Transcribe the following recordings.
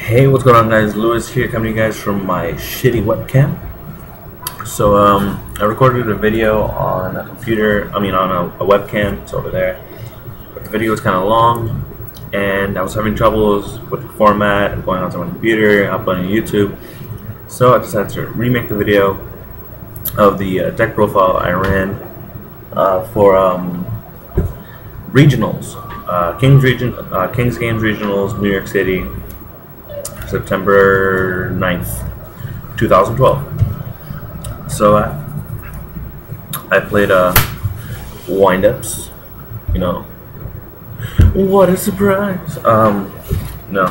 Hey, what's going on, guys? Lewis here, coming to you guys from my shitty webcam. So I recorded a video on a computer, on a webcam. It's over there, but the video was kind of long and I was having troubles with the format going onto my computer, uploading to YouTube. So I decided to remake the video of the deck profile I ran for regionals, Kings Games regionals, New York City, September 9th, 2012. So I played wind-ups, what a surprise. No,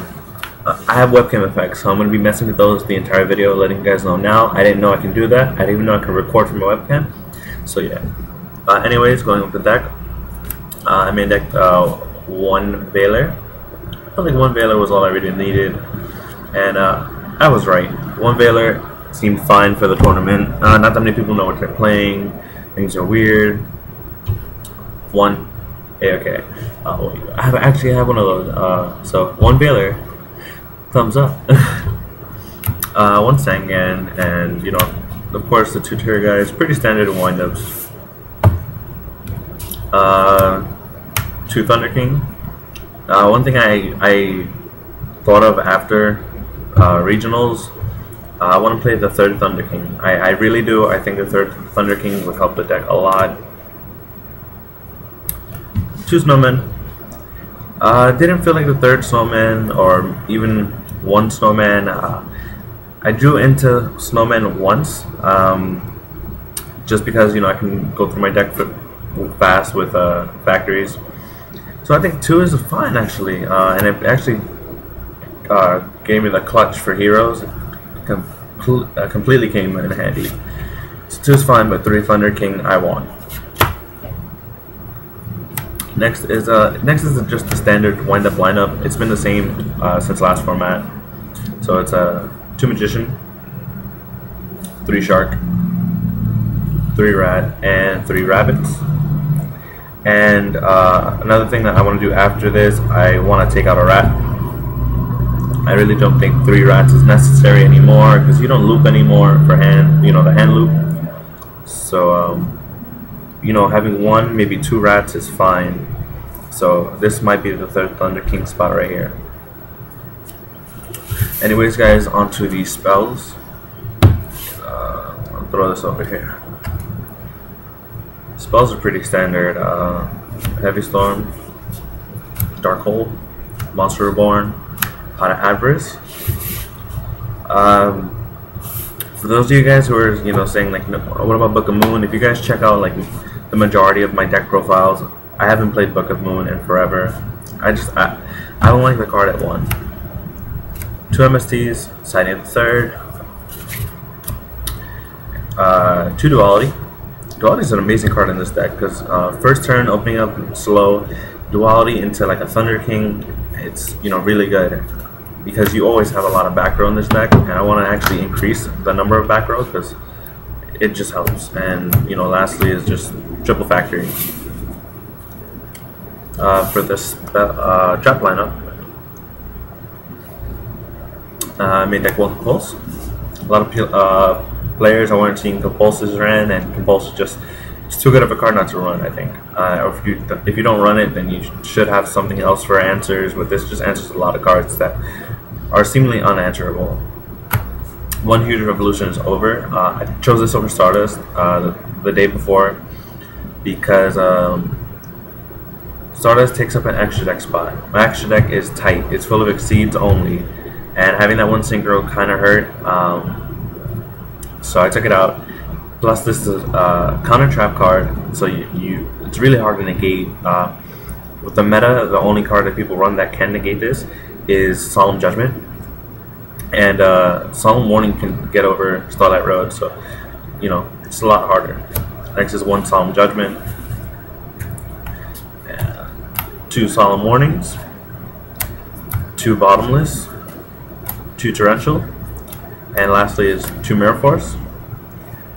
I have webcam effects, so I'm going to be messing with those the entire video, letting you guys know now. I didn't know I can do that. I didn't even know I can record from my webcam. So yeah. Anyways, going with the deck. I made deck one Veiler. I felt like one Veiler was all I really needed. And I was right. One Veiler seemed fine for the tournament. Not that many people know what they're playing. Things are weird. One, okay. I actually have one of those. So one Veiler, thumbs up. One Sangan, and of course the two Tier guys. Pretty standard windups. Two Thunder King. One thing I thought of after regionals, I want to play the third Thunder King. I really do. I think the third Thunder King would help the deck a lot. Two Snowmen. Didn't feel like the third Snowman or even one Snowman. I drew into Snowman once, just because I can go through my deck fast with factories. So I think two is fine actually, and it actually gave me the clutch for heroes. Completely came in handy. So two is fine, but three Thunder King I want. Next is just the standard wind-up lineup. It's been the same since last format. So it's two Magician, three Shark, three Rat, and three Rabbits. And another thing that I want to do after this, I want to take out a Rat. I really don't think three Rats is necessary anymore because you don't loop anymore for hand, the hand loop. So having one, maybe two Rats is fine. So this might be the third Thunder King spot right here. Anyways, guys, onto the spells. I'll throw this over here. Spells are pretty standard. Heavy Storm, Dark Hole, Monster Reborn, Pot of Avarice. For those of you guys who are saying like, what about Book of Moon? If you guys check out like the majority of my deck profiles, I haven't played Book of Moon in forever. I don't like the card at one. Two MSTs, Sighting of the Third. Two Duality. Duality is an amazing card in this deck because first turn opening up slow, Duality into like a Thunder King, it's really good because you always have a lot of back row in this deck, and I want to actually increase the number of back rows because it just helps. And lastly is just triple factory. For this trap lineup, I made deck one Compulse. A lot of players I weren't seeing Compulses ran, and Compulse it's too good of a card not to run, I think. Or if you don't run it, then you should have something else for answers. With this, just answers a lot of cards that are seemingly unanswerable. One Huge Revolution is over. I chose this over Stardust the day before because Stardust takes up an extra deck spot. My extra deck is tight. It's full of Exceeds only, and having that one synchro kind of hurt. So I took it out. Plus, this is a counter trap card, so it's really hard to negate. With the meta, the only card that people run that can negate this is Solemn Judgment, and Solemn Warning can get over Starlight Road, so it's a lot harder. Next is one Solemn Judgment, two Solemn Warnings, two Bottomless, two Torrential, and lastly is two Mirror Force.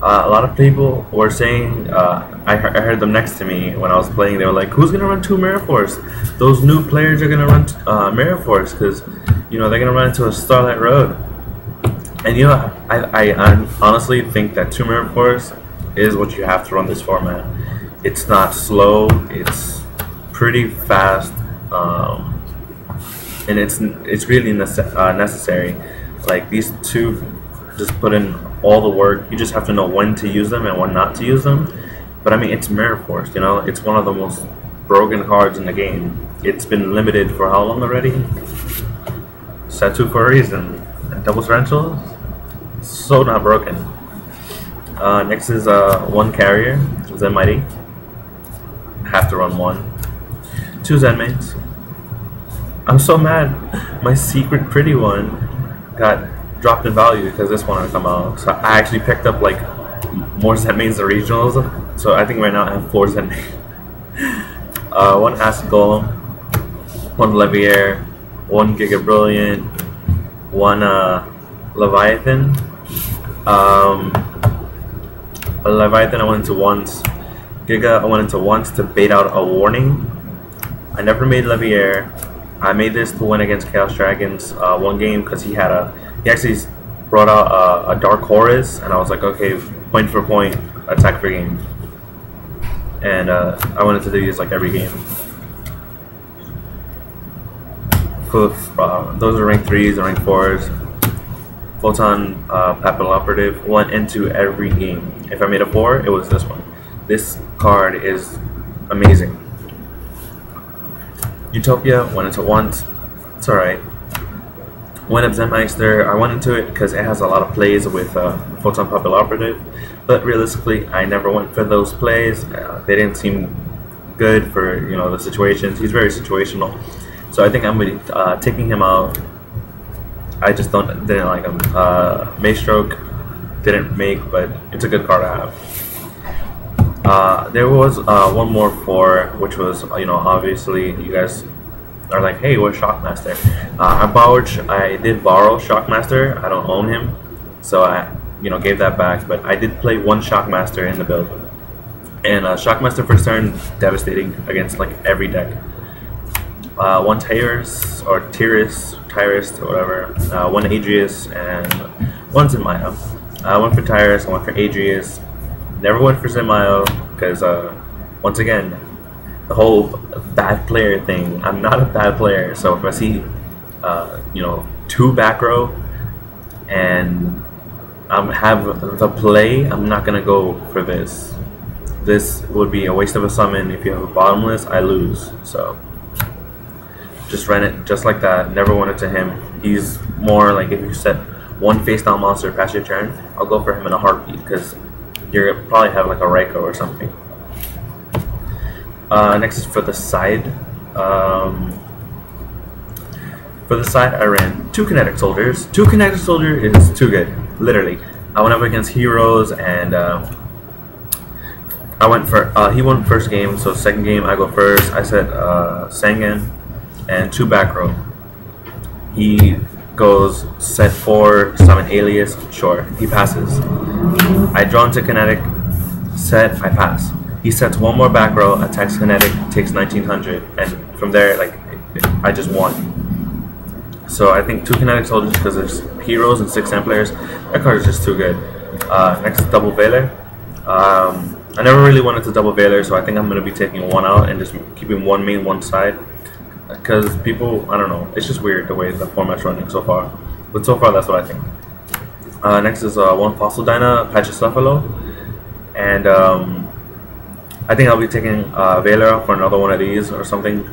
A lot of people were saying, I heard them next to me when I was playing, they were like, who's going to run two Mirror Force? Those new players are going to run Mirror Force because, you know, they're gonna run into a Starlight Road. And you know, I honestly think that 2 Mirror Force is what you have to run this format. It's not slow, it's pretty fast, and it's really necessary. Like these two just put in all the work. You just have to know when to use them and when not to use them. But I mean, it's Mirror Force, you know, it's one of the most broken cards in the game. It's been limited for how long already? Set 2 for a reason. And double torrential, so not broken. Next is 1 carrier, Zen Mighty. Have to run 1. 2 Zen mains. I'm so mad. My secret pretty one got dropped in value because this one had come out. So I actually picked up like more Zen mains than regionals. So I think right now I have 4 Zen mains. 1 Acid Golem, 1 Leviair, 1 Giga Brilliant, 1 Leviathan. Leviathan I went into once. Giga I went into once to bait out a warning. I never made Leviair. I made this to win against Chaos Dragons 1 game because he actually brought out a Dark Horus, and I was like, okay, point for point, attack for game. And I wanted to do these like every game. Those are rank 3s and rank 4s. Photon Papal Operative went into every game. If I made a 4, it was this one. This card is amazing. Utopia went into once. It's alright. Went up Zenmeister. I went into it because it has a lot of plays with Photon Papal Operative. But realistically, I never went for those plays. They didn't seem good for, you know, the situations. He's very situational. So I think I'm going to be taking him out. I just didn't like him. Maestroke didn't make, but it's a good card to have. There was 1 more 4, which was, you know, obviously you guys are like, hey, where's Shockmaster? I did borrow Shockmaster. I don't own him, so I, you know, gave that back. But I did play 1 Shockmaster in the build, and Shockmaster first turn devastating against like every deck. 1 Tyrus or Tyrus or whatever. 1 Adrius and 1 Zenmayo. I went for Tyrus. I went for Adrius. Never went for Zenmayo because once again, the whole bad player thing. I'm not a bad player, so if I see you know, 2 back row and have the play, I'm not gonna go for this. This would be a waste of a summon. If you have a bottomless, I lose. So just ran it just like that. Never went it to him. He's more like, if you set 1 face down monster past your turn, I'll go for him in a heartbeat because you're gonna probably have like a Raikou or something. Next is for the side. For the side, I ran 2 Kinetic Soldiers. 2 Kinetic Soldier is too good, literally. I went up against heroes, and I went for. He won first game, so second game I go first. I said Sangan and 2 back row. He goes set 4, summon Alias. Sure, he passes. I draw into Kinetic, set, I pass. He sets 1 more back row, attacks Kinetic, takes 1900, and from there, like, I just won. So I think 2 Kinetic Soldiers because there's heroes and 6 End players. That card is just too good. Next is Double Veiler. I never really wanted to double Veiler, so I think I'm going to be taking 1 out and just keeping 1 main, 1 side. Because people, I don't know, it's just weird the way the format's running so far. But so far, that's what I think. Next is 1 Fossil Dyna, Pachycephalo. And I think I'll be taking Veiler for another one of these or something.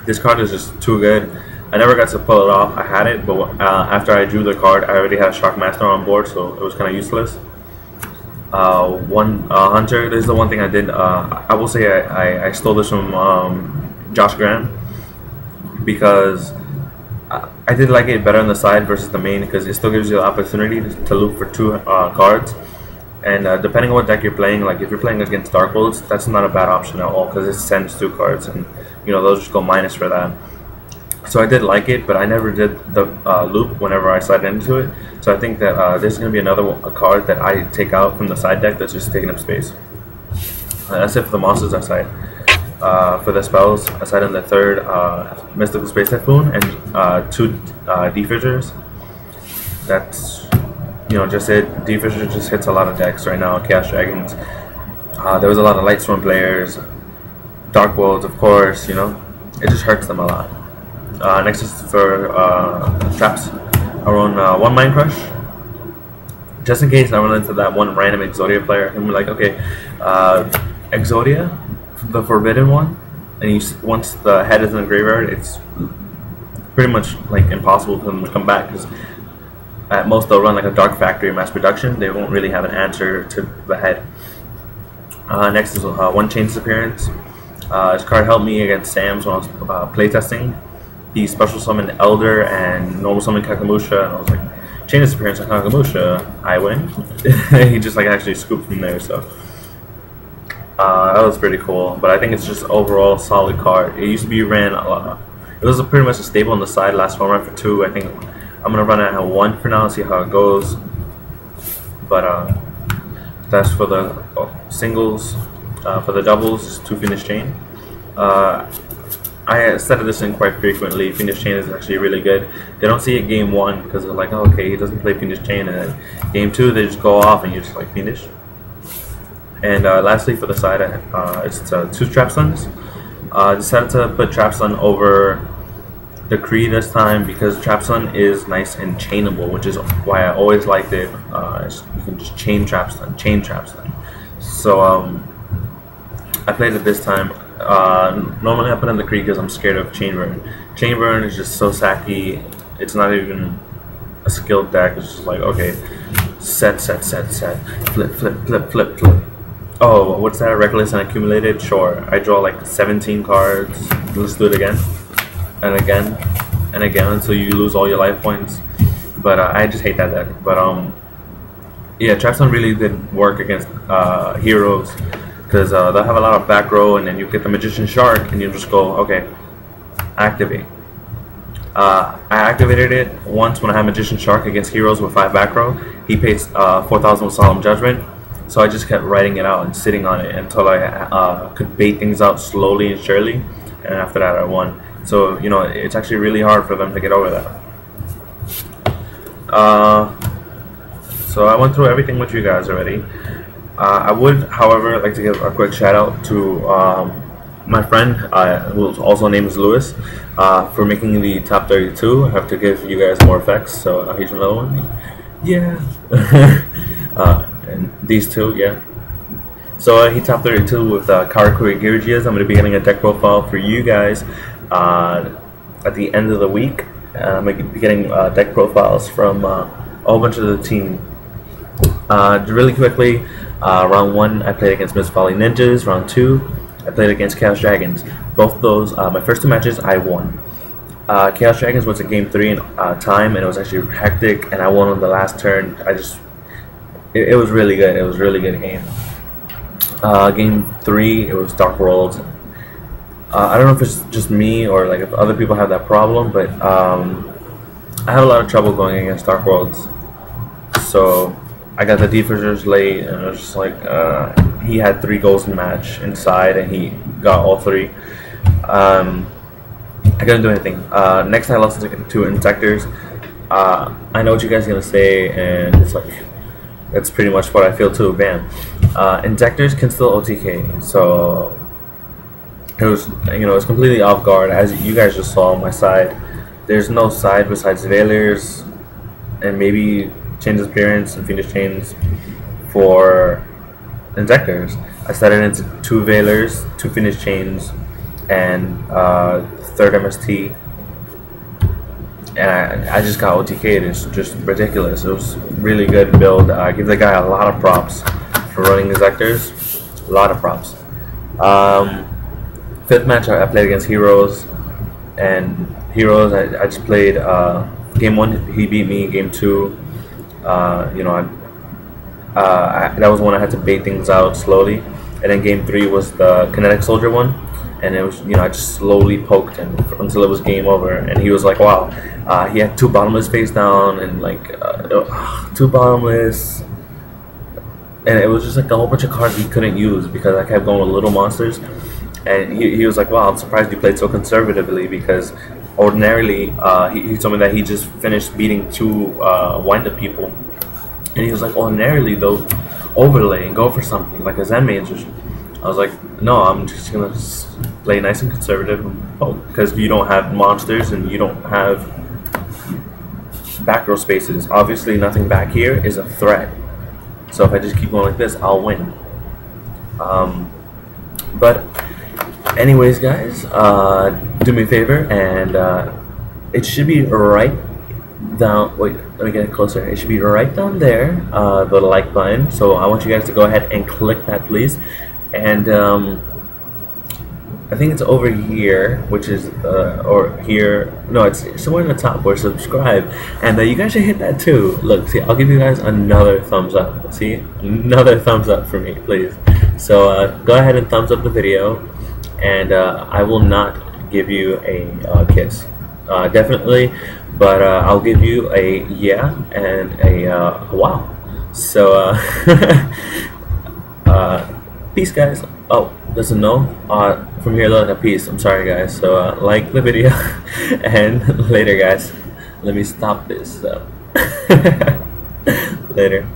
This card is just too good. I never got to pull it off. I had it, but after I drew the card, I already had Shockmaster on board, so it was kind of useless. 1 Hunter. This is the one thing I did. I will say I stole this from Josh Graham because I did like it better on the side versus the main because it still gives you the opportunity to loop for 2 cards. And depending on what deck you're playing, like if you're playing against Dark Wolves, that's not a bad option at all because it sends 2 cards, and you know those just go minus for that. So I did like it, but I never did the loop whenever I slide into it. So I think that this is going to be another card that I take out from the side deck that's just taking up space. That's it for the monsters outside. for the spells. Aside in the third, Mystical Space Typhoon and 2 Defissures. That's, just it. Defissure just hits a lot of decks right now. Chaos Dragons. There was a lot of Lightstorm players. Dark Worlds, of course, it just hurts them a lot. Next is for traps. I run 1 Mind Crush. Just in case I run into that one random Exodia player, and we're like, okay, Exodia, the forbidden one, and once the head is in the graveyard, it's pretty much like impossible for them to come back, because at most they'll run like a Dark Factory mass production. They won't really have an answer to the head. Next is 1 Chain Disappearance. This card helped me against Sam's when I was playtesting. He special summoned Elder and normal summoned Kakamusha, and I was like, Chain Disappearance on Kakamusha, I win. He just like actually scooped from there, so that was pretty cool. But I think it's just overall solid card. It used to be ran it was pretty much a staple on the side last format for 2. I think I'm gonna run it at 1 for now, see how it goes. But that's for the singles. For the doubles, 2 Finish Chain. I set this in quite frequently. Finish Chain is actually really good. They don't see it game 1 because they're like, oh, okay, he doesn't play Finish Chain, and then game 2 they just go off and you're just like finish. And lastly, for the side, it's 2 Trap Suns. Decided to put Trap Sun over the Kree this time because Trap Sun is nice and chainable, which is why I always liked it. You can just chain Trap Sun. So I played it this time. Normally I put in the Kree because I'm scared of Chain Burn. Chain Burn is just so sacky. It's not even a skilled deck. It's just like, okay, set, flip. Oh, what's that? Reckless and Accumulated? Sure. I draw like 17 cards. Let's do it again. And again. And again until you lose all your life points. But I just hate that deck. But yeah, Trap Sun really did work against heroes. Because they'll have a lot of back row, and then you get the Magician Shark, and you just go, okay, activate. I activated it once when I had Magician Shark against heroes with 5 back row. He pays 4,000 with Solemn Judgment, so I just kept writing it out and sitting on it until I could bait things out slowly and surely, and after that I won. So, it's actually really hard for them to get over that. So I went through everything with you guys already. I would, however, like to give a quick shout out to my friend, who also named is Lewis, for making the top 32. I have to give you guys more effects, so here's another one. Yeah. And these 2, yeah. So he top 32 with Karakuri Girgias. I'm going to be getting a deck profile for you guys at the end of the week. I'm going to be getting deck profiles from a whole bunch of the team. Really quickly, round 1 I played against Miss Volley Ninjas. Round 2 I played against Chaos Dragons. Both those, my first 2 matches I won. Chaos Dragons was a game 3 in time, and it was actually hectic, and I won on the last turn. It was really good. It was a really good game. Game 3 it was Dark Worlds. I don't know if it's just me or like if other people have that problem, but I have a lot of trouble going against Dark Worlds. So I got the Defissures late, and it was just like he had 3 goals in the match inside, and he got all 3. I couldn't do anything. Next I lost to Inzektors. I know what you guys are gonna say, and it's like that's pretty much what I feel too. Bam. Inzektors can still OTK, so it was it's completely off guard. As you guys just saw on my side, there's no side besides Veilers and maybe Chain Disappearance and Finish Chains for Inzektors. I started into 2 Veilers, 2 Finish Chains, and 3rd MST, and I just got OTK'd. It's just ridiculous. It was really good build. I give the guy a lot of props for running Inzektors. A lot of props. 5th match I played against Heroes, and Heroes I just played game 1 he beat me. Game 2 that was when I had to bait things out slowly, and then game 3 was the Kinetic Soldier one, and it was I just slowly poked him until it was game over, and he was like, wow. He had 2 bottomless face down, and like 2 bottomless, and it was just like a whole bunch of cards he couldn't use because I kept going with little monsters. And he was like, wow, I'm surprised you played so conservatively, because ordinarily he told me that he just finished beating 2 wind-up people, and he was like, ordinarily they'll overlay and go for something like a Zen mage. I was like, no, I'm just gonna play nice and conservative, because you don't have monsters and you don't have back row spaces. Obviously nothing back here is a threat, so if I just keep going like this, I'll win. But anyways, guys, do me a favor, and it should be right down, wait, let me get it closer. It should be right down there, the like button. So I want you guys to go ahead and click that, please. And I think it's over here, which is or here, no, it's somewhere in the top where subscribe, and you guys should hit that too. Look, see, I'll give you guys another thumbs up. See, another thumbs up for me, please. So go ahead and thumbs up the video, and I will not give you a kiss, definitely, but I'll give you a yeah and a wow. So peace, guys. Oh, there's a no from here, like a peace. I'm sorry, guys. So like the video, and later, guys. Let me stop this. Later.